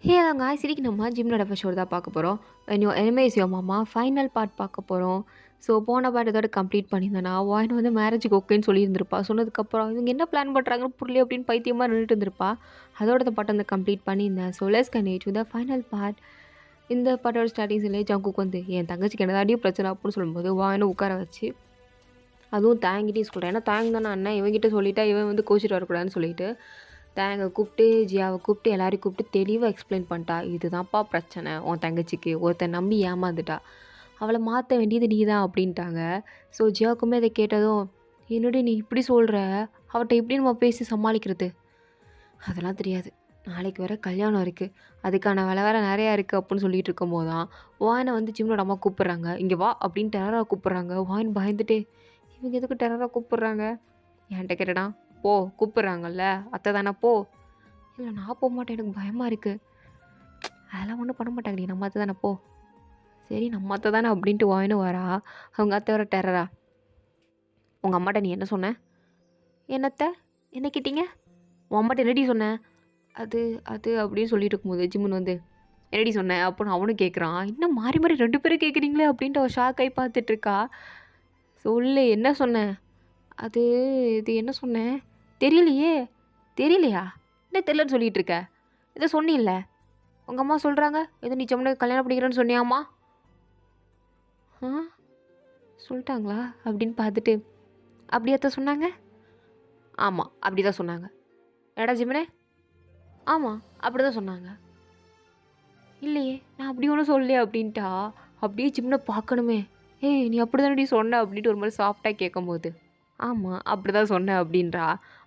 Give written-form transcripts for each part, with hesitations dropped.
ஹே அங்க இன்னைக்கு நம்ம ஜிம்னோட எபிசோட் தான் பார்க்க போகிறோம். வென் யூ எனிமேஸ் யுவர் மாமா ஃபைனல் பார்ட் பார்க்க போகிறோம். ஸோ போன பார்ட் இதோட கம்ப்ளீட் பண்ணியிருந்தேனா வாயின் வந்து மேரேஜுக்கு ஓகேன்னு சொல்லியிருந்திருப்பா. சொன்னதுக்கப்புறம் இவங்க என்ன பிளான் பண்ணுறாங்கன்னு புரியல அப்படின்னு பைத்தியமாக நின்றுட்டு இருந்திருப்பா. அதோட இந்த பாட்டை வந்து கம்ப்ளீட் பண்ணியிருந்தேன். So let's connect to the final part. இந்த பாட்டோட ஸ்டார்டிங்ஸ்லேயே ஜங்குக்கு வந்து என் தங்கச்சிக்கு என்னதாடியும் பிரச்சனை அப்படின்னு சொல்லும்போது வாயினை உட்கார வச்சு அதுவும் தேங்கிட்டையும் சொல்கிறேன். ஏன்னா தேங்க தானே அண்ணன் இவங்கிட்ட சொல்லிட்டா இவன் வந்து கோச்சிட்டு வரக்கூடாதுன்னு சொல்லிட்டு தேங்க கூப்பிட்டு ஜியாவை கூப்பிட்டு எல்லாரையும் கூப்பிட்டு தெளிவாக எக்ஸ்பிளைன் பண்ணிட்டா. இதுதான்ப்பா பிரச்சனை உன் தங்கச்சிக்கு, ஒருத்தன் நம்பி ஏமாந்துட்டா, அவளை மாற்ற வேண்டியது நீ தான் அப்படின்ட்டாங்க. ஸோ ஜியாவுக்குமே அதை கேட்டதும் என்னடி நீ இப்படி சொல்கிற, அவட்ட எப்படி நம்ம பேசி சமாளிக்கிறது, அதெல்லாம் தெரியாது, நாளைக்கு வேறு கல்யாணம் இருக்குது, அதுக்கான வேலை வேறு நிறையா இருக்குது அப்படின்னு சொல்லிட்டு இருக்கும்போது தான் வாயினை வந்து ஜிம்னோட அம்மா கூப்பிட்றாங்க. இங்கே வா அப்படின்னு டெரராக கூப்பிட்றாங்க. வாயின் பயந்துட்டே இவங்க எதுக்கு டெரராக கூப்பிட்றாங்க என்கிட்ட கேட்டடா. போ கூப்பிட்றாங்கல்ல அத்தை தானே போ. இல்லை நான் போக மாட்டேன், எனக்கு பயமாக இருக்குது. அதெல்லாம் ஒன்றும் பண்ண மாட்டாங்கடி, நம்ம அத்தை தானே போ. சரி நம்ம அத்தை தானே அப்படின்ட்டு வாயினும் வரா. அவங்க அத்தை வர டெரரா. உங்கள் அம்மாட்ட நீ என்ன சொன்ன, என்னத்தை என்ன கேட்டீங்க, உன் அம்மாட்ட என்னடி சொன்னேன், அது அது அப்படின்னு சொல்லிட்டு இருக்கும்போது ஜிம்முன்னு வந்து என்னடி சொன்னேன் அப்படின்னு அவனும் கேட்குறான். இன்னும் மாறி மாறி 2 பேரும் கேட்குறீங்களே அப்படின்ட்டு அவள் ஷாக் ஆகி பார்த்துட்ருக்கா. சொல்லு என்ன சொன்னேன், அது இது என்ன சொன்னேன் தெரியலையே. தெரியலையா, என்ன தெரியலன்னு சொல்லிகிட்டு இருக்க, இதை சொன்னில்ல, உங்கள் அம்மா சொல்கிறாங்க எது நீ ஜம்முனுக்கு கல்யாணம் பண்ணிக்கிறேன்னு சொன்னியாம்மா. ஆ சொல்லிட்டாங்களா அப்படின்னு பார்த்துட்டு அப்படியாத்த சொன்னாங்க. ஆமாம் அப்படி தான் சொன்னாங்க. ஏடா ஜிம்மனே, ஆமாம் அப்படி தான் சொன்னாங்க. இல்லையே நான் அப்படி ஒன்றும் சொல்லலையே அப்படின்ட்டா. அப்படியே ஜிம்னை பார்க்கணுமே. ஏய் நீ அப்படி தானடி சொன்ன அப்படின்ட்டு ஒரு மாதிரி சாஃப்டாக கேட்கும்போது ஆமாம் அப்படி தான் சொன்னேன் அப்படின்றா.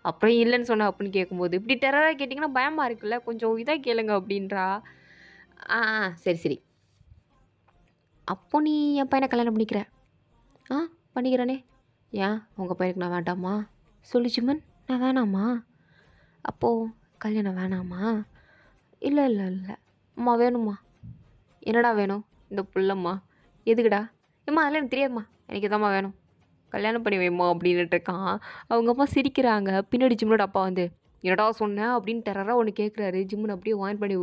அப்புறம் இல்லைன்னு சொன்னேன் அப்படின்னு கேட்கும்போது இப்படி டெரராக கேட்டிங்கன்னா பயமாக இருக்குல்ல, கொஞ்சம் இதாக கேளுங்க அப்படின்றா. ஆ சரி சரி, அப்போ நீ என் பையனை கல்யாணம் பண்ணிக்கிற. ஆ பண்ணிக்கிறேனே. ஏன் உங்கள் பையனுக்கு நான் வேண்டாமா, சொல்லு ஜிம்மன், நான் வேணாமா, அப்போது கல்யாணம் வேணாமா. இல்லை இல்லை இல்லை அம்மா வேணும்மா. என்னடா வேணும் இந்த புள்ளம்மா, எதுக்குடா ஏம்மா அதெல்லாம் எனக்கு தெரியாதும்மா, எனக்கு இதாம்மா வேணும், கல்யாணம் பண்ணி வைம்மா அப்படின்னுட்டு இருக்கான். அவங்க அம்மா சிரிக்கிறாங்க. பின்னாடி ஜிம்மனோட அப்பா வந்து என்னடா சொன்னேன் அப்படின்னு டெரராக ஒன்று கேட்குறாரு. ஜிம்முன்னு அப்படியே வாயின் பண்ணி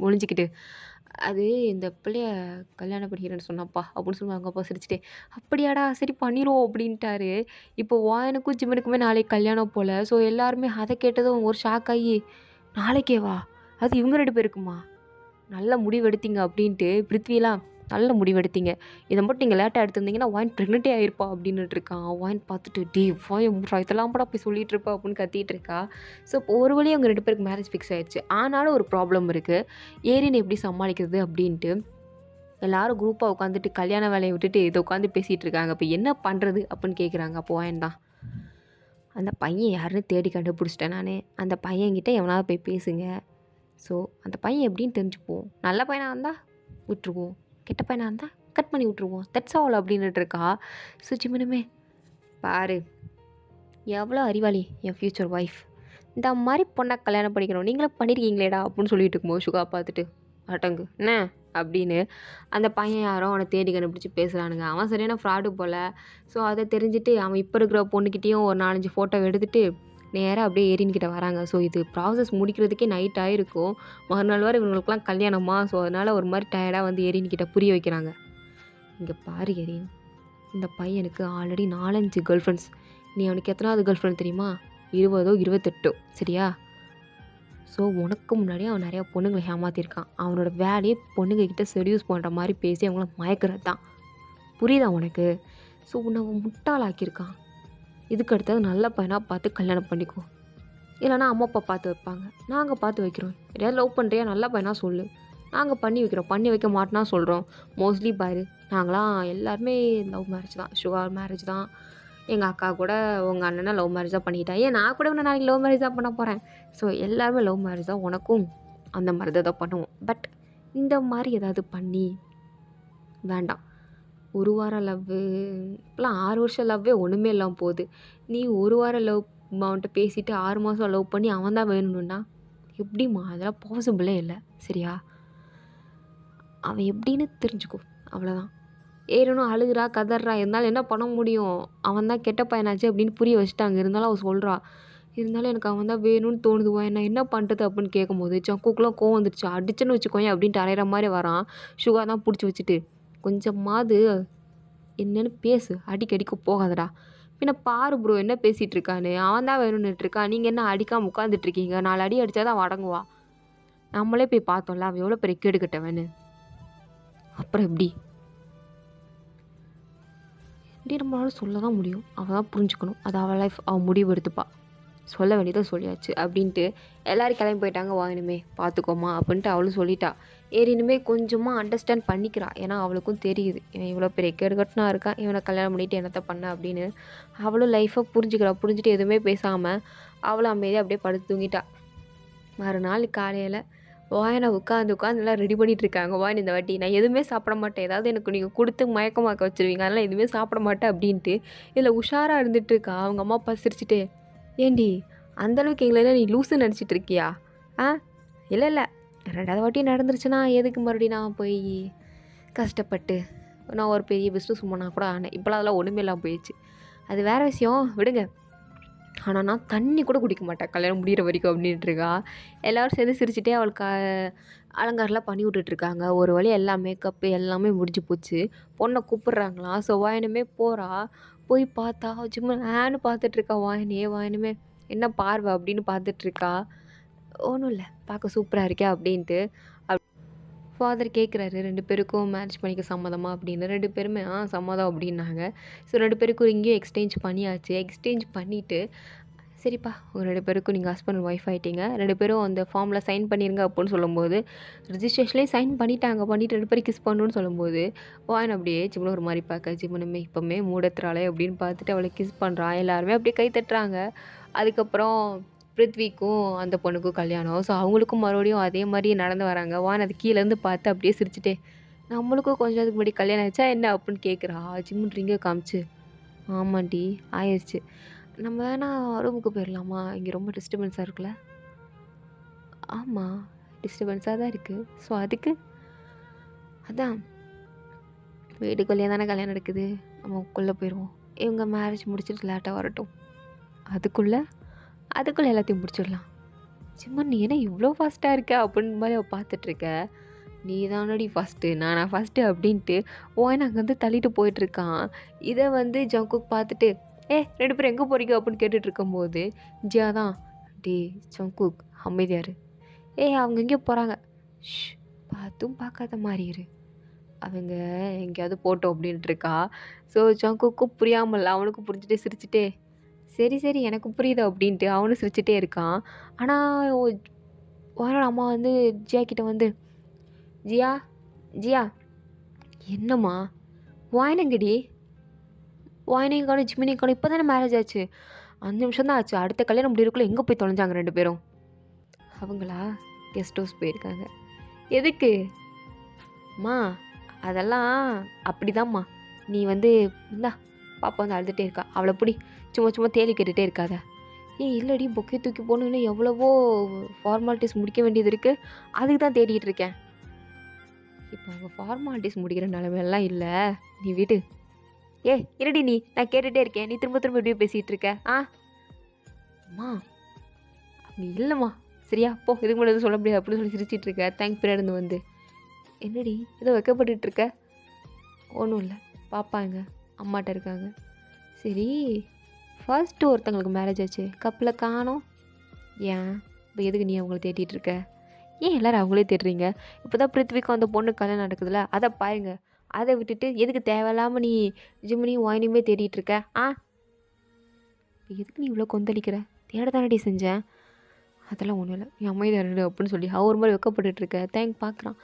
ஒழிஞ்சிக்கிட்டு அது இந்த பிள்ளைய கல்யாணம் பண்ணிக்கிறேன்னு சொன்னாப்பா அப்படின்னு சொல்லுவாங்க. அவங்க அப்பா சிரிச்சிட்டே அப்படியாடா சரி பண்ணிடுவோம் அப்படின்ட்டாரு. இப்போ வாயனுக்கும் ஜிம்மனுக்குமே நாளைக்கு கல்யாணம் போல். ஸோ எல்லாருமே அதை கேட்டதும் ஒரு ஷாக் ஆகி நாளைக்கேவா, அது இவங்க 2 பேருக்குமா, நல்ல முடிவெடுத்தீங்க அப்படின்ட்டு பிருத்விலாம் நல்ல முடிவெடுத்தீங்க, இதை மட்டும் நீங்கள் லேட்டாக எடுத்திருந்தீங்கன்னா வாயின் ப்ரெக்னெண்ட்டே ஆகிருப்பா அப்படின்னுட்டு இருக்கான். வாயின் பார்த்துட்டு டி வாய் முட்றா, இதெல்லாம் படா போய் சொல்லிட்டு இருப்பா அப்படின்னு கத்திட்டு இருக்கா. ஸோ இப்போ ஒரு வழியாக அவங்க 2 பேருக்கு மேரேஜ் ஃபிக்ஸ் ஆயிடுச்சு. ஆனாலும் ஒரு ப்ராப்ளம் இருக்குது, ஏரின்னு எப்படி சமாளிக்கிறது அப்படின்ட்டு எல்லாரும் குரூப்பாக உட்காந்துட்டு கல்யாண வேலையை விட்டுட்டு இதை உட்காந்து பேசிகிட்டு இருக்காங்க. இப்போ என்ன பண்ணுறது அப்படின்னு கேட்குறாங்க. அப்போ வாயின் தான் அந்த பையன் யாருன்னு தேடி கண்டுபிடிச்சிட்டேன் நான், அந்த பையன்கிட்ட எவனாவது போய் பேசுங்க. ஸோ அந்த பையன் எப்படின்னு தெரிஞ்சுப்போம், நல்ல பையனாக இருந்தால் விட்டுருவோம், கெட்ட பையனாக இருந்தால் கட் பண்ணி விட்ருவோம், தட்ஸ் ஆல் அப்படின்னுட்டு இருக்கா. ஸோ ஜிம்மனுமே பாரு எவ்வளோ அறிவாளி என் ஃப்யூச்சர் ஒய்ஃப், இந்த மாதிரி பொண்ணை கல்யாணம் பண்ணிக்கணும், நீங்களே பண்ணியிருக்கீங்களேடா அப்படின்னு சொல்லிட்டு இருக்கும்போது சுகா பார்த்துட்டு அட்டங்கு என்ன அப்படின்னு அந்த பையன் யாரோ அவனை தேடி கண்டுபிடிச்சி பேசுகிறானுங்க. அவன் சரியான ஃப்ராடு போல். ஸோ அதை தெரிஞ்சுட்டு அவன் இப்போ இருக்கிற பொண்ணுக்கிட்டேயும் ஒரு 4-5 ஃபோட்டோ எடுத்துகிட்டு நேராக அப்படியே ஏரின்கிட்ட வராங்க. ஸோ இது ப்ராசஸ் முடிக்கிறதுக்கே நைட் ஆகிருக்கும். மறுநாள் வரை இவங்களுக்குலாம் கல்யாணமா. ஸோ அதனால் ஒரு மாதிரி டயர்டாக வந்து எரின்கிட்ட புரிய வைக்கிறாங்க. இங்கே பாரு எரின், இந்த பையனுக்கு ஆல்ரெடி 4-5 கேர்ள் ஃப்ரெண்ட்ஸ், நீ அவனுக்கு எத்தனாவது கேர்ள் ஃப்ரெண்ட் தெரியுமா, 20ஓ 28ஓ சரியா. ஸோ உனக்கு முன்னாடியே அவன் நிறையா பொண்ணுங்களை ஏமாற்றிருக்கான். அவனோட வேலையே பொண்ணுங்கக்கிட்ட செடியூஸ் பண்ணுற மாதிரி பேசி அவங்கள மயக்கிறது தான், புரியுதா உனக்கு. ஸோ உன்னை முட்டாளாக்கியிருக்கான். இதுக்கு அடுத்தது நல்ல பையனாக பார்த்து கல்யாணம் பண்ணிக்கோ, இல்லைனா அம்மா அப்பா பார்த்து வைப்பாங்க, நாங்கள் பார்த்து வைக்கிறோம், எதையாவது லவ் பண்ணுறியா நல்ல பையனாக சொல்லு, நாங்கள் பண்ணி வைக்கிறோம், பண்ணி வைக்க மாட்டோன்னா சொல்கிறோம். மோஸ்ட்லி பாரு நாங்களாம் எல்லாருமே லவ் மேரேஜ் தான், சுகர் மேரேஜ் தான். எங்கள் அக்கா கூட உங்கள் அண்ணனை லவ் மேரேஜ் தான் பண்ணிட்டா, ஏன் நான் கூட இன்னும் நாளைக்கு லவ் மேரேஜ் தான் பண்ண போகிறேன். ஸோ எல்லாருமே லவ் மேரேஜ் தான், உனக்கும் அந்த மாதிரி தான் பண்ணுவோம். பட் இந்த மாதிரி ஏதாவது பண்ணி வேண்டாம். ஒரு வாரம் லவ்வு இப்போலாம் 6 வருஷம் லவ்வே ஒன்றுமே இல்லாமல் போகுது. நீ ஒரு வாரம் லவ் அவன்கிட்ட பேசிவிட்டு 6 மாதம் லவ் பண்ணி அவன் தான் வேணும்னா எப்படிம்மா, அதெல்லாம் பாசிபிளே இல்லை சரியா. அவன் எப்படின்னு தெரிஞ்சுக்கோ, அவ்வளோதான். ஏறணும் அழுகிறா கதறா இருந்தாலும் என்ன பண்ண முடியும், அவன் தான் கெட்ட பையனாச்சு அப்படின்னு புரிய வச்சுட்டாங்க. இருந்தாலும் அவள் சொல்கிறா இருந்தாலும் எனக்கு அவன் தான் வேணும்னு தோணுது. நான் என்ன பண்ணுறது அப்படின்னு கேட்கும்போது, ஜங்குக்குலாம் கோவம் வந்துருச்சு. அடிச்சேன்னு வச்சுக்கோயேன் அப்படின்ட்டு அரையிற மாரி வரான். சுகா தான் புடிச்சு வச்சுட்டு, "கொஞ்சமாவது என்னன்னு பேசு. அடிக்க அடிக்க போகாதடா." பின்ன பாரு ப்ரோ என்ன பேசிட்டு இருக்கான்னு. அவன் தான் வேணும்னுட்டு இருக்கான். நீங்க என்ன அடிக்காம உட்காந்துட்டு இருக்கீங்க. 4 அடி அடிச்சா தான் அவன் அடங்குவா. நம்மளே போய் பார்த்தோம்ல, அவன் எவ்வளோ பெரிய கேடு கெட்டவன்னு. அப்புறம் எப்படி? எப்படி நம்மளால சொல்ல தான் முடியும். அவ தான் புரிஞ்சுக்கணும். அது அவ லைஃப். அவ முடிவு எடுத்துப்பா. சொல்ல வேண்டியத சொல்லியாச்சு அப்படின்ட்டு எல்லாரும் கிளம்பி போயிட்டாங்க. "வா இனிமே பார்த்துக்கோமா" அப்படின்ட்டு அவளும் சொல்லிட்டா. இனிமே கொஞ்சமா அண்டர்ஸ்டாண்ட் பண்ணிக்கிறா. ஏன்னா அவளுக்கும் தெரியுது. இவன் இவ்வளோ பெரிய கேடுகட்டனா இருக்கான். இவன கல்யாணம் பண்ணிட்டு என்னத்த பண்ண அப்படின்னு. அவளும் லைஃப்ப புரிஞ்சுக்கிறா. புரிஞ்சுட்டு எதுவுமே பேசாம அவளும் அமைதியா அப்படியே படுத்து தூங்கிட்டா. மறுநாள் காலையில வாயன உட்காந்து உட்காந்து எல்லாம் ரெடி பண்ணிட்டு இருக்காங்க. வாயன் இந்த வாட்டி நான் எதுவுமே சாப்பிட மாட்டேன். ஏதாவது எனக்கு நீங்க குடுத்து மயக்கமாக்க வச்சுருவீங்க. அதனால எதுவுமே சாப்பிட மாட்டேன் அப்படின்ட்டு இதில உஷாரா இருந்துட்டு இருக்கா. அவங்க அம்மா அப்பா சிரிச்சுட்டே, "ஏன்டி அந்த அளவுக்கு எங்கள நீ லூசுன்னு நெனச்சிட்டு இருக்கியா? ஆ இல்ல இல்ல 2வது வாட்டி நடந்துருச்சுன்னா எதுக்கு மறுபடியும் நான் போய் கஷ்டப்பட்டு நான் ஒரு பெரிய பிஸ்னஸ் உமனா கூட ஆனேன். இப்போலாம் அதெல்லாம் ஒண்ணுமே இல்லாம போயிருச்சு. அது வேற விஷயம் விடுங்க. ஆனா நான் தண்ணி கூட குடிக்க மாட்டேன் கல்யாணம் முடியிற வரைக்கும்" அப்படின்ட்டுருக்கா. எல்லாரும் சேர்ந்து சிரிச்சுட்டே அவளுக்கு அலங்காரம்லாம் பண்ணி விட்டுட்டுருக்காங்க. ஒரு வழியா எல்லா மேக்கப்பு எல்லாமே முடிஞ்சு போச்சு. பொண்ண கூப்பிடுறாங்களாம். ஸோ வாயனுமே போறா. போய் பார்த்தா சும்மா ஆன்னு பார்த்துட்ருக்கா வாயனையே. வாயனுமே "என்ன பார்வ?" அப்படின்னு பார்த்துட்ருக்கா. "ஒண்ணும் இல்ல. பார்க்க சூப்பரா இருக்கே" அப்படின்ட்டு. ஃபாதர் கேட்குறாரு 2 பேருக்கும் மேரேஜ் பண்ணிக்க சம்மதமா அப்படின்னு. 2 பேருமே சம்மதம் அப்படின்னாங்க. ஸோ 2 பேருக்கும் ரிங்கையும் எக்ஸ்சேஞ்ச் பண்ணியாச்சு. எக்ஸ்சேஞ்ச் பண்ணிட்டு, சரிப்பா உங்க 2 பேருக்கும் நீங்க ஹஸ்பண்ட் அண்ட் ஒய்ஃப் ஆயிட்டீங்க. 2 பேரும் அந்த ஃபார்ம்ல சைன் பண்ணிருங்க அப்புட்ன்னு சொல்லும்போது, ரிஜிஸ்ட்ரேஷன்லேயே சைன் பண்ணிட்டாங்க. பண்ணிட்டு 2 பேரும் கிஸ் பண்ணணும்னு சொல்லும்போது, வாயன் அப்படியே ஜிம்முன ஒரு மாரி பார்க்க, ஜிம்முனுமே இப்பமே மூடத்துறாளே அப்படின்னு பார்த்துட்டு அவள கிஸ் பண்றான். எல்லாருமே அப்படியே கை தட்டுறாங்க. அதுக்கப்புறம் பிருத்விக்கும் அந்த பொண்ணுக்கும் கல்யாணம். ஸோ அவங்களுக்கும் மறுபடியும் அதே மாரி நடந்து வராங்க. வான் அது கீழேருந்து பார்த்து அப்படியே சிரிச்சுட்டே, "நம்மளுக்கும் கொஞ்ச நேரத்துக்கு முன்னாடி கல்யாணம் ஆச்சா என்ன?" அப்படின்னு கேட்குறா. ஜிம்முன் ரிங்க காமிச்சு, "ஆமாண்டி ஆயிருச்சு. நம்ம வேணா ரூமுக்கு போயிரலாமா? இங்க ரொம்ப டிஸ்டர்பன்ஸா இருக்குல்ல?" "ஆமா, டிஸ்டர்பன்ஸா தான் இருக்கு. ஸோ அதுக்கு?" "அதான் வீட்டுக்குள்ளேயே தானே கல்யாணம் நடக்குது. நம்ம உள்ள போயிருவோம். இவங்க மேரேஜ் முடிச்சுட்டு லேட்டா வரட்டும். அதுக்குள்ள அதுக்குள்ள எல்லாத்தையும் முடிச்சிடலாம்." "சிம்மா நீ என்ன இவ்வளோ ஃபாஸ்ட்டா இருக்க?" அப்படின்னு மாரி அவ பார்த்துட்ருக்க. "நீ தானடி ஃபஸ்ட்டு, நானா ஃபஸ்ட்டு?" அப்படின்ட்டு ஓன் அங்கேருந்து தள்ளிட்டு போயிட்டுருக்கான். இத வந்து ஜங்குக் பார்த்துட்டு, 2 பேரும் எங்கே போறீங்க?" அப்படின்னு கேட்டுட்ருக்கும்போது, ஜியா தான், "டேய் ஜங்குக் அமைதியா இரு. அவங்க எங்கேயோ போறாங்க. ஷ் பார்த்தும் பார்க்காத மாரி இரு. அவங்க எங்கேயாவது போட்டும்" அப்படின்ட்டுருக்கா. ஸோ ஜங்குக்கும் புரியாமல்ல அவனுக்கும் புரிஞ்சுட்டு சிரிச்சுட்டே, "சரி, சரி எனக்கு புரியுது" அப்படின்ட்டு அவனும் சிரிச்சுட்டே இருக்கான். ஆனா ஓனரோட அம்மா வந்து ஜியா கிட்ட வந்து, "ஜியா, ஜியா." "என்னம்மா? வாயன் எங்கடி? வாயனையும் காணோம், ஜிமினையும் காணோம். இப்போ தானே மேரேஜ் ஆச்சு. 5 நிமிஷம் தான் ஆச்சு. அடுத்த கல்யாணம் முடியறதுக்குள்ள எங்கே போய் தொலைஞ்சாங்க 2 பேரும்?" "அவங்களா? கெஸ்ட் ஹவுஸ் போயிருக்காங்க." "எதுக்கு?" "அம்மா அதெல்லாம் அப்படிதாம்மா. நீ வந்து இந்தா பாப்பா வந்து அழுதுகிட்டே இருக்கா. அவளை புடி. சும்மா சும்மா தேலி கேட்டுகிட்டே இருக்காத." இல்லடி பொக்கே தூக்கி போடணும். இன்னும் எவ்வளவோ ஃபார்மாலிட்டீஸ் முடிக்க வேண்டியது இருக்கு. அதுக்கு தான் தேடிட்டு இருக்கேன்." "இப்போ அவங்க ஃபார்மாலிட்டீஸ் முடிக்கிற நிலைமையெல்லாம் இல்ல. நீ விடு." இருடி நீ. நான் கேட்டுட்டே இருக்கேன். நீ திரும்ப திரும்ப இப்படியே பேசிட்டு இருக்க. அம்மா நீ இல்லைம்மா. சரியா போ. இதுக்கு முன்னாடி எதுவும் சொல்ல முடியாது அப்படின்னு சொல்லி சிரிச்சிட்டு இருக்க. தேங்க் பின்னாடி இருந்து வந்து, "என்னடி ஏதோ வெக்கப்பட்டுட்டு இருக்க?" "ஒன்றும் இல்லை. பாப்பா எங்க?" "அம்மாட்ட இருக்காங்க." "சரி ஃபர்ஸ்ட்டு ஒருத்தங்களுக்கு மேரேஜ் ஆச்சு. கப்பில் காணோம். ஏன் இப்போ எதுக்கு நீ அவங்கள தேடிட்டு இருக்க? ஏன் எல்லாரும் அவங்களே தேடுறீங்க? இப்போ தான் பிருத்விக்கும் அந்த பொண்ணு கல்யாணம் நடக்குதுல்ல, அதை பாருங்க. அதை விட்டுட்டு எதுக்கு தேவையில்லாமல் நீ ஜிம்மினியும் வாயினியுமே தேடிட்டு இருக்க? இப்போ எதுக்கு நீ இவ்வளோ கொந்தளிக்கிற? தேட தானடி செஞ்சேன்." "அதெல்லாம் ஒன்றும் இல்லை. நீ அமைதியா இரு" அப்படின்னு சொல்லி அவ ஒரு மாதிரி வெக்கப்பட்டுட்டு இருக்க. தேங்க் பார்க்குறான்.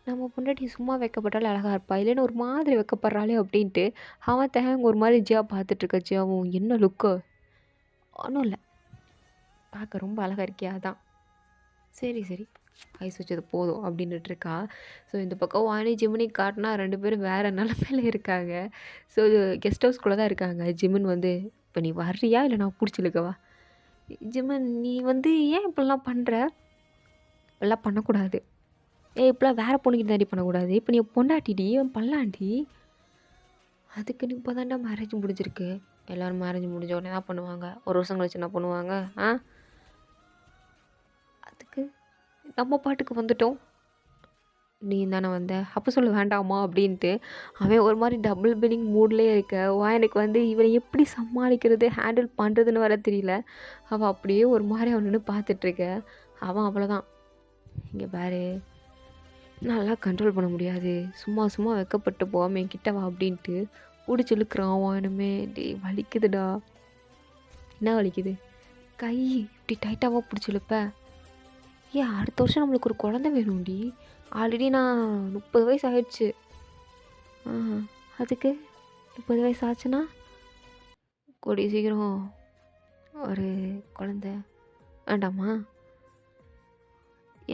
நம்ம பொண்டாட்டி சும்மா வெக்கப்பட்டாலே அழகா இருப்பா. இல்லைன்னு ஒரு மாதிரி வெக்கப்படுறாளே அப்படின்ட்டு அவன் தேங்க ஒரு மாதிரி ஜியா பார்த்துட்ருக்க. ஜியாவும் என்ன லுக்கு? "ஒன்றும் இல்லை. பார்க்க ரொம்ப அழகா இருக்கியா அதான்." "சரி சரி ஐஸ் வச்சது போதும்" அப்படின்னுட்டுருக்கா. ஸோ இந்த பக்கம் வாணி ஜிமினி காட்டினா 2 பேரும் வேறு நிலமையில இருக்காங்க. ஸோ கெஸ்ட் ஹவுஸ்குள்ளே தான் இருக்காங்க. ஜிமின் வந்து, "இப்போ நீ வர்றியா இல்லை நான் பிடிச்சி இழுக்கவா?" "ஜிமின் நீ வந்து ஏன் இப்படிலாம் பண்ணுற? இப்படிலாம் பண்ணக்கூடாது. இப்படிலாம் வேறு பொண்ணுக்கிட்ட தாண்டி பண்ணக்கூடாது. இப்போ நீ பொண்டாட்டிடி, இவன் பண்ணலாண்டி. அதுக்கு நீ இப்போ தான்டா மேரேஜ் முடிஞ்சிருக்கு. எல்லோரும் மேரேஜ் முடிஞ்ச உடனே தான் பண்ணுவாங்க. ஒரு வருஷம் கழிச்சு என்ன பண்ணுவாங்க? ஆ அதுக்கு நம்ம பாட்டுக்கு வந்துட்டோம். நீ தானே வந்த அப்போ சொல்ல வேண்டாமா அப்படின்ட்டு அவன் ஒரு மாதிரி டபுள் மீனிங் மூட்லேயே இருக்க. எனக்கு வந்து இவனை எப்படி சமாளிக்கிறது ஹேண்டில் பண்ணுறதுன்னு வர தெரியல. அவள் அப்படியே ஒரு மாதிரி அவனு பார்த்துட்ருக்க. அவன் அவ்வளோதான், இங்கே பாரு நல்லா கண்ட்ரோல் பண்ண முடியாது, சும்மா சும்மா வெக்கப்பட்டு போகாமல் என்கிட்ட வா அப்படின்ட்டு பிடிச்சி இழுக்கிறான். வானுமே டே வலிக்குதுடா. என்ன வலிக்குது? கை இப்படி டைட்டாக பிடிச்சி இழுப்ப. அடுத்த வருஷம் நம்மளுக்கு ஒரு குழந்தை வேணும்டி. ஆல்ரெடி நான் 30 வயசு ஆயிடுச்சு. அதுக்கு 30 வயசு ஆச்சுன்னா கூடிய சீக்கிரம் ஒரு குழந்த வேண்டாமா?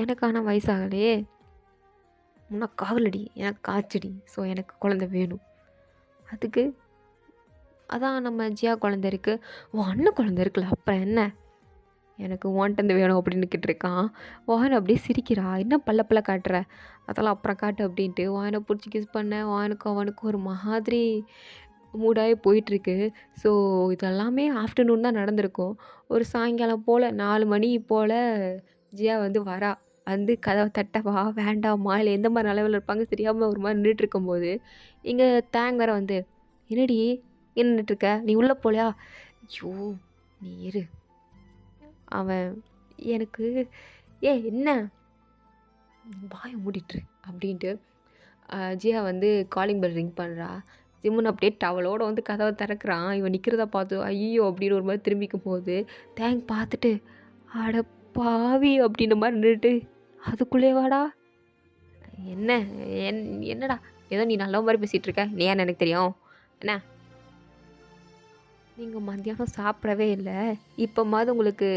எனக்கான வயசாகலையே. உனக்கு ஆகலடி, எனக்கு காய்ச்சடி. ஸோ எனக்கு குழந்த வேணும். அதுக்கு அதான் நம்ம ஜியா குழந்த இருக்குது, உன் அண்ணன் குழந்த இருக்குல்ல, அப்புறம் என்ன? எனக்கு வாண்டந்து வேணும் அப்படின்னு கேட்டிருக்கான். வாயனை அப்படியே சிரிக்கிறா. என்ன பல்ல பல்ல காட்டுற, அதெல்லாம் அப்புறம் காட்டு அப்படின்ட்டு வாயனை பிடிச்சி கிஸ் பண்ணேன். வாயனுக்கும் அவனுக்கும் ஒரு மாதிரி மூடாகி போயிட்டுருக்கு. ஸோ இதெல்லாமே ஆஃப்டர்நூன் தான் நடந்திருக்கும். ஒரு சாயங்காலம் போல் 4 மணி போல் ஜியா வந்து வரா. வந்து கதவை தட்டவா வேண்டாமா இல்லை எந்த மாதிரி நிலவில் இருப்பாங்க தெரியாமல் ஒரு மாதிரி நின்றுட்டுருக்கும்போது இங்கே தேங் வேற வந்து, என்னடி என்ன நின்றுட்டுருக்க, நீ உள்ளே போலையா? ஐயோ நீ இரு. அவன் எனக்கு என்ன வாயை மூடிட்டுரு அப்படின்ட்டு ஜியா வந்து காலிங் பெல் ரிங் பண்ணுறா. ஜிம்முன் அப்படியே டவலோடு வந்து கதவை திறக்கிறான். இவன் நிற்கிறத பார்த்து ஐயோ அப்படின்னு ஒரு மாதிரி திரும்பிக்கும் போது தேங்க் பார்த்துட்டு அட பாவி அப்படின்ற மாதிரி நின்றுட்டு, அதுக்குள்ளே வாடா என்ன என்னடா ஏதோ நீ நல்ல மாதிரி பேசிகிட்டு இருக்க, நீ ஏன்னு எனக்கு தெரியும் என்ன? நீங்கள் மத்தியானம் சாப்பிடவே இல்லை, இப்போ மாதிரி உங்களுக்கு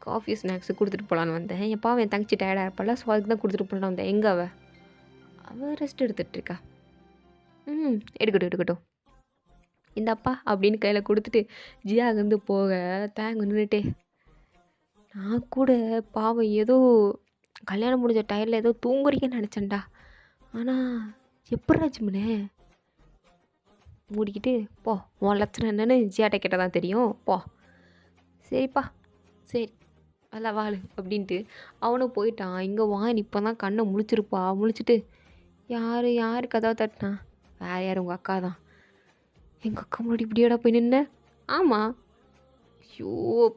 காஃபி ஸ்நாக்ஸு கொடுத்துட்டு போகலான்னு வந்தேன். எப்பா என் தங்கச்சி டயர்டாக இருப்பாள், ஸோ அதுக்கு தான் கொடுத்துட்டு போகலான்னு வந்தேன். எங்கே அவள் ரெஸ்ட் எடுத்துகிட்ருக்கா. எடுக்கட்டும் இந்தப்பா அப்படின்னு கையில் கொடுத்துட்டு ஜியா அங்கேருந்து போக தேங்க நின்றுட்டே, நான் கூட பாவம் ஏதோ கல்யாணம் முடிஞ்ச டயரில் ஏதோ தூங்குறீங்கன்னு நினச்சேன்டா. ஆனால் எப்பட்றா ஜிம்முனே மூடிக்கிட்டு போ, உன் லட்சணம் என்னன்னு ஜியாட்ட கேட்டால் தான் தெரியும், போ. சரிப்பா சரி அதெல்லாம் வாழு அப்படின்ட்டு அவனும் போயிட்டான். இங்கே வான் இப்போ தான் கண்ணை முழிச்சிருப்பா. முழிச்சிட்டு யார் கதவை தட்டினா? வேறு யார், உங்கள் அக்கா தான். எங்கள் அக்கா முன்னாடி இப்படியாடா போய் நின்ன? ஆமாம். ஐயோ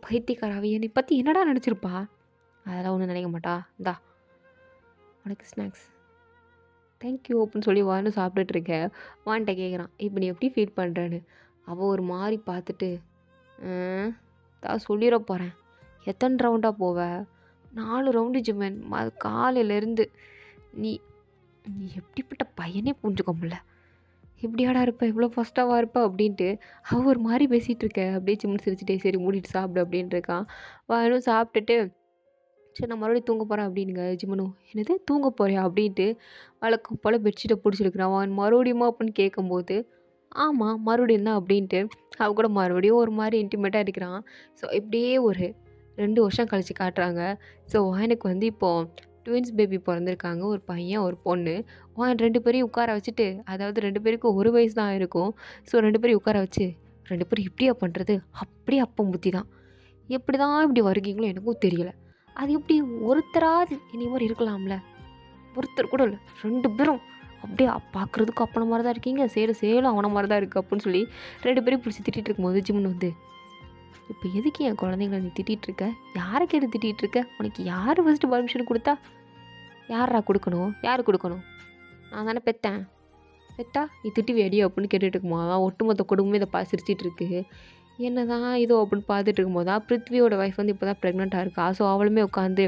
பைத்தியக்காராவை என்னை பற்றி என்னடா நினச்சிருப்பா? அதெல்லாம் ஒன்றும் நினைக்க மாட்டா. இந்தா உனக்கு ஸ்நாக்ஸ், தேங்க்யூ அப்படின்னு சொல்லி வான்னு சாப்பிட்டுட்ருக்கேன். வான்கிட்ட கேட்குறான், இப்போ நீ எப்படி ஃபீல் பண்ணுறேன்னு. அவள் ஒரு மாதிரி பார்த்துட்டு தான் சொல்லிட போகிறேன். எத்தனை ரவுண்டாக போவ? 4 ரவுண்டு ஜிம்மன், அது காலையிலேருந்து. நீ நீ எப்படிப்பட்ட பையனே புரிஞ்சுக்க முடியல. எப்படியாடா இருப்ப, இவ்வளோ ஃபஸ்ட்டாவா இருப்ப அப்படின்ட்டு அவள் ஒரு மாதிரி பேசிகிட்டு இருக்க. அப்படியே ஜிம்மன் சிரிச்சுட்டே சரி மூடிட்டு சாப்பிடு அப்படின்ட்டு இருக்கான். வானும் சாப்பிட்டுட்டு சரி நான் மறுபடியும் தூங்க போகிறேன் அப்படின்னுங்க. ஜிம்மனும் என்னது தூங்க போறியா அப்படின்ட்டு வழக்கம் போல் பெட்ஷீட்டை பிடிச்சிருக்கிறான். அவன் மறுபடியுமா அப்படின்னு கேட்கும்போது ஆமாம் மறுபடியும் தான் அப்படின்ட்டு அவ கூட மறுபடியும் ஒரு மாதிரி இன்டிமேட்டாக இருக்கிறான். ஸோ இப்படியே ஒரு 2 வருஷம் கழித்து காட்டுறாங்க. ஸோ எனக்கு வந்து இப்போது ட்வின்ஸ் பேபி பிறந்திருக்காங்க, ஒரு பையன் ஒரு பொண்ணு. 2 பேரையும் உட்கார வச்சுட்டு, அதாவது 2 பேருக்கும் 1 வயசு தான் இருக்கும். ஸோ 2 பேரையும் உட்கார வச்சு 2 பேரும் இப்படியா பண்ணுறது, அப்படியே அப்பம் புத்தி தான், எப்படி தான் இப்படி வருகீங்களோ எனக்கும் தெரியலை. அது எப்படி ஒருத்தராது இனி மாதிரி இருக்கலாம்ல, ஒருத்தர் கூட இல்லை, 2 பேரும் அப்படியே பார்க்குறதுக்கு அப்பனை மாதிரி தான் இருக்கீங்க, சேலும் அவனை மாதிரி தான் இருக்குது அப்படின்னு சொல்லி 2 பேரையும் பிடிச்சி திட்டிகிட்டு இருக்கும்போது ஜிம்னு வந்து, இப்போ எதுக்கு என் குழந்தைங்கள நீ திட்டிகிட்ருக்க, யாரை கேட்டு திட்டிகிட்ருக்க, உனக்கு யார் ஃபஸ்ட்டு பர்மிஷன் கொடுத்தா? யாரா கொடுக்கணும், யார் கொடுக்கணும்? நான் தானே பெற்றேன், பெத்தா நீ திட்டி வேடி அப்படின்னு கேட்டுட்டு இருக்குமா ஒட்டுமொத்த குடும்பமே இதை சிரிச்சிட்ருக்கு. என்ன தான் இதோ அப்படின்னு பார்த்துட்டு இருக்கும்போது தான் பிருத்வியோட ஒய்ஃப் வந்து இப்போ தான் ப்ரெக்னெண்ட்டாக இருக்கா. ஸோ அவளுமே உட்காந்து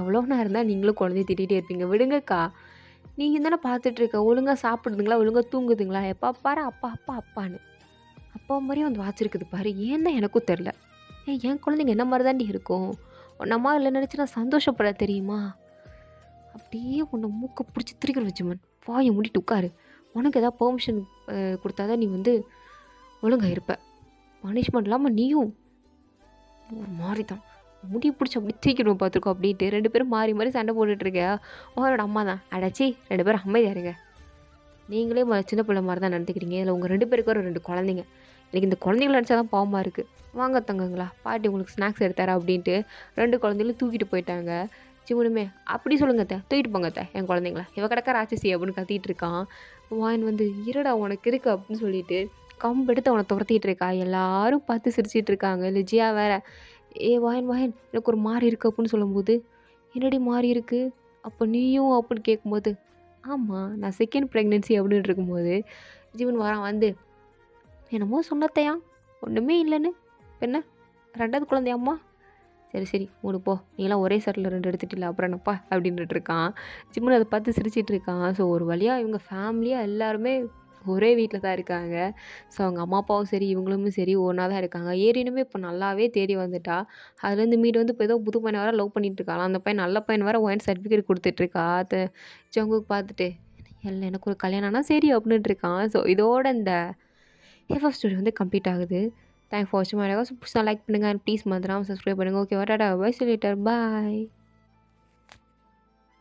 எவ்வளோ நேரம் இருந்தால் நீங்களும் குழந்தைய திட்டிகிட்டே இருப்பீங்க, விடுங்கக்கா, நீங்கள் தானே பார்த்துட்ருக்க, ஒழுங்காக சாப்பிடுதுங்களா, ஒழுங்காக தூங்குதுங்களா, எப்போ பாரு அப்பா அப்பா அப்பான்னு அப்பா மாதிரியும் வந்து வாச்சிருக்குது பாரு. ஏன் தான் எனக்கும் தெரில. என் குழந்தைங்க என்ன மாதிரி தாண்டி இருக்கும், நம்மா இல்லை நினச்சி நான் சந்தோஷப்பட தெரியுமா? அப்படியே உன்னை மூக்கை பிடிச்சி திரிக்கிற வச்சுமன், வாயை மூடிட்டு உட்காரு. உனக்கு எதாவது பெர்மிஷன் கொடுத்தாதான் நீ வந்து ஒழுங்காக இருப்ப. பனிஷ்மெண்ட் இல்லாமல் நீயும் ஒரு மாதிரி தான் முடி பிடிச்சி அப்படி தூக்கிடுவோம் பார்த்துருக்கோம் அப்படின்ட்டு 2 பேரும் மாறி மாறி சண்டை போட்டுட்ருக்க. உங்களோட அம்மா தான் அடைச்சி 2 பேரும் அமைதியாக இருங்க, நீங்களே சின்ன பிள்ளை மாரி தான் நடந்துக்கிறீங்க. இதில உங்க 2 பேருக்கு வேற 2 குழந்தைங்க. எனக்கு இந்த குழந்தைங்கள நெனச்சா தான் பாவமா இருக்கு. வாங்க தங்கங்களா, பாட்டி உங்களுக்கு ஸ்நாக்ஸ் எடுத்து தரேன் அப்டின்ட்டு 2 குழந்தைகளும் தூக்கிட்டு போயிட்டாங்க. சிவனுமே, "அப்படி சொல்லுங்க அத்த, தூக்கிட்டு போங்க அத்த என் குழந்தைங்கள. இவ கிடக்கா ராட்சசி" அப்படின்னு கத்திட்டு இருக்கான். வாயன் வந்து, "இருடா உனக்கு இருக்கு" அப்படின்னு சொல்லிட்டு கம்பெடுத்து அவன தொரத்திட்டு இருக்கா. எல்லாரும் பார்த்து சிரிச்சுட்டு இருக்காங்க. லிஜியா வேற, "ஏ வாயன் வாயன் எனக்கு ஒரு மாரி இருக்கு" அப்படின்னு சொல்லும்போது, "என்னடி மாரி இருக்கு? அப்ப நீயும்?" அப்படின்னு கேட்கும்போது, "ஆமா நான் செகண்ட் பிரெக்னன்சி" அப்படின்னு இருக்கும்போது, ஜீவன் வரான் வந்து, "என்னமோ சொன்னத்தையாம் ஒண்ணுமே இல்லன்னு. என்ன 2வது குழந்தையாம்மா? சரி, சரி மூடு போ. நீலாம் ஒரே செட்ல 2 எடுத்துட்டீல அப்புறம் என்னப்பா?" அப்படின்னுட்டு இருக்கான். ஜிம்முனு அத பார்த்து சிரிச்சுட்டு இருக்கான். ஸோ ஒரு வழியா இவங்க ஃபேமிலியா எல்லாருமே ஒரே வீட்ல தான் இருக்காங்க. ஸோ அவங்க அம்மா, அப்பாவும் சரி, இவங்களுமே சரி ஒண்ணா தான் இருக்காங்க. ஏரினுமே இப்ப நல்லாவே தேறி வந்துட்டா. அதுலேருந்து மீண்டு வந்து இப்ப ஏதோ புது பையன வேற லவ் பண்ணிட்டு இருக்காளாம். அந்த பையன் நல்ல பையன் வேற ஒயின் சர்டிஃபிகேட் குடுத்துட்டு இருக்கா. ஜங்குக் பார்த்துட்டு, எனக்கு ஒரு கல்யாணம் ஆனா சரி" அப்படின்ட்டு இருக்கான். ஸோ இதோட இந்த ஹேஃபா ஸ்டோரி வந்து கம்ப்ளீட் ஆகுது. தேங்க்ஸ் ஃபார் வாட்சிங் மை வீடியோஸ். புடிச்சா லைக் பண்ணுங்க அண்ட் ப்ளீஸ் மறந்துடாம சப்ஸ்கிரைப் பண்ணுங்க. ஓகேவா? Tata bye. See you later. Bye.